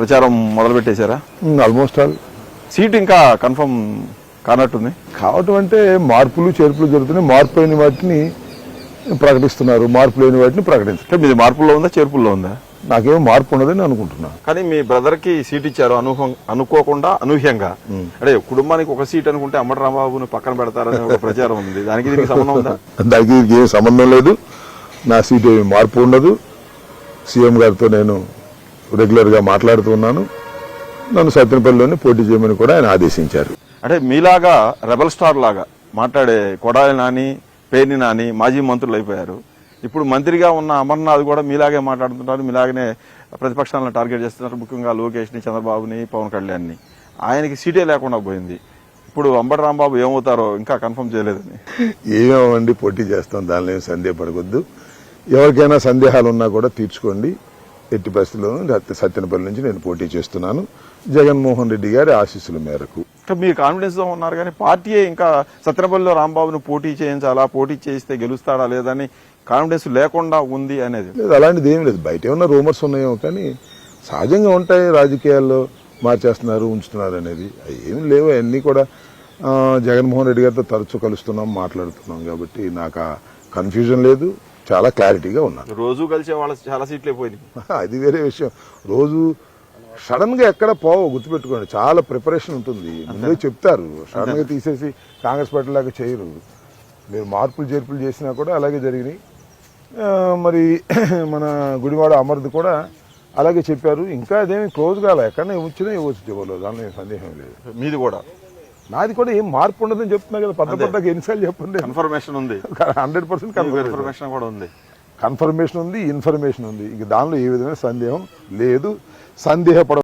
ప్రచారం మొదలు పెట్టేశారా? Almost all. సీట్ ఇంకా కన్ఫర్మ్ కానట్టుంది. కావటం అంటే మార్పులు చేర్పులు జరుగుతున్నాయి. మార్పు అయిన వాటిని ప్రకటిస్తున్నారు, మార్పు లేని వాటిని ప్రకటించారు. మీది మార్పుల్లో ఉందా చేర్పుల్లో ఉందా? నాకేమో మార్పు ఉండదని అనుకుంటున్నా. కానీ మీ బ్రదర్ కి సీట్ ఇచ్చారు అనుకోకుండా అనూహ్యంగా. అంటే కుటుంబానికి ఒక సీట్ అనుకుంటే అంబటి రాంబాబుని పక్కన పెడతారని ఒక ప్రచారం ఉంది. దానికి దీనికి సంబంధం ఉందా? దానికి ఏం సంబంధం లేదు. నా సీట్ ఏమి మార్పు ఉండదు. సీఎం గారితో నేను రెగ్యులర్గా మాట్లాడుతున్నాను. నన్ను సత్యనపల్లిలోనే పోటీ చేయమని కూడా ఆయన ఆదేశించారు. అంటే మీలాగా రెబల్ స్టార్ లాగా మాట్లాడే కొడాలి నాని, పేర్ని నాని మాజీ మంత్రులు అయిపోయారు. ఇప్పుడు మంత్రిగా ఉన్న అమర్నాథ్ కూడా మీలాగే మాట్లాడుతుంటారు, మీలాగనే ప్రతిపక్షాలను టార్గెట్ చేస్తున్నారు. ముఖ్యంగా లోకేష్ని, చంద్రబాబుని, పవన్ కళ్యాణ్ని. ఆయనకి సీటే లేకుండా పోయింది. ఇప్పుడు అంబటి రాంబాబు ఏమవుతారో ఇంకా కన్ఫర్మ్ చేయలేదని. ఏమేమండి, పోటీ చేస్తాం, దానిలో ఏం సందేహపడవద్దు. ఎవరికైనా సందేహాలు ఉన్నా కూడా తీర్చుకోండి. ఎట్టి పరిస్థితుల్లోనూ సత్యనపల్లి నుంచి నేను పోటీ చేస్తున్నాను, జగన్మోహన్ రెడ్డి గారి ఆశీస్సుల మేరకు. మీరు కాన్ఫిడెన్స్ తో ఉన్నారు, కానీ పార్టీయే ఇంకా సత్యనపల్లిలో రాంబాబును పోటీ చేయించాలా, పోటీ చేయిస్తే గెలుస్తాడా లేదని కాన్ఫిడెన్స్ లేకుండా ఉంది అనేది. అలాంటిది ఏం లేదు. బయట ఏమన్నా రూమర్స్ ఉన్నాయేమో, కానీ సహజంగా ఉంటాయి రాజకీయాల్లో. మార్చేస్తున్నారు, ఉంచుతున్నారు అనేది ఏమి లేవు. అన్నీ కూడా జగన్మోహన్ రెడ్డి గారితో తరచూ కలుస్తున్నాం, మాట్లాడుతున్నాం. కాబట్టి నాకు ఆ కన్ఫ్యూజన్ లేదు, చాలా క్లారిటీగా ఉన్నాను. రోజు కలిసే వాళ్ళ చాలా సీట్లే పోయింది. అది వేరే విషయం. రోజు సడన్ గా ఎక్కడ పోవో గుర్తుపెట్టుకోండి. చాలా ప్రిపరేషన్ ఉంటుంది. ముందే చెప్తారు, సడన్ గా తీసేసి కాంగ్రెస్ పార్టీ లాగా చేయరు. మీరు మార్పులు చేర్పులు చేసినా కూడా అలాగే జరిగినాయి. మరి మన గుడివాడ అమర్ది కూడా అలాగే చెప్పారు. ఇంకా అదేమి క్లోజ్ కాలే, ఎక్కడన్నా వచ్చినా ఇవ్వచ్చు చెప్పలేదు, దానిలో ఏం సందేహం లేదు. మీది కూడా? నాది కూడా ఏం మార్పు ఉండదని చెప్తున్నా కదా. పద్ధతికి ఎన్నిసార్లు చెప్పండి. కన్ఫర్మేషన్ ఉంది, 100% కన్ఫర్మేషన్ కూడా ఉంది. కన్ఫర్మేషన్ ఉంది, ఇన్ఫర్మేషన్ ఉంది. ఇంక దానిలో ఏ విధమైన సందేహం లేదు. సందేహపడ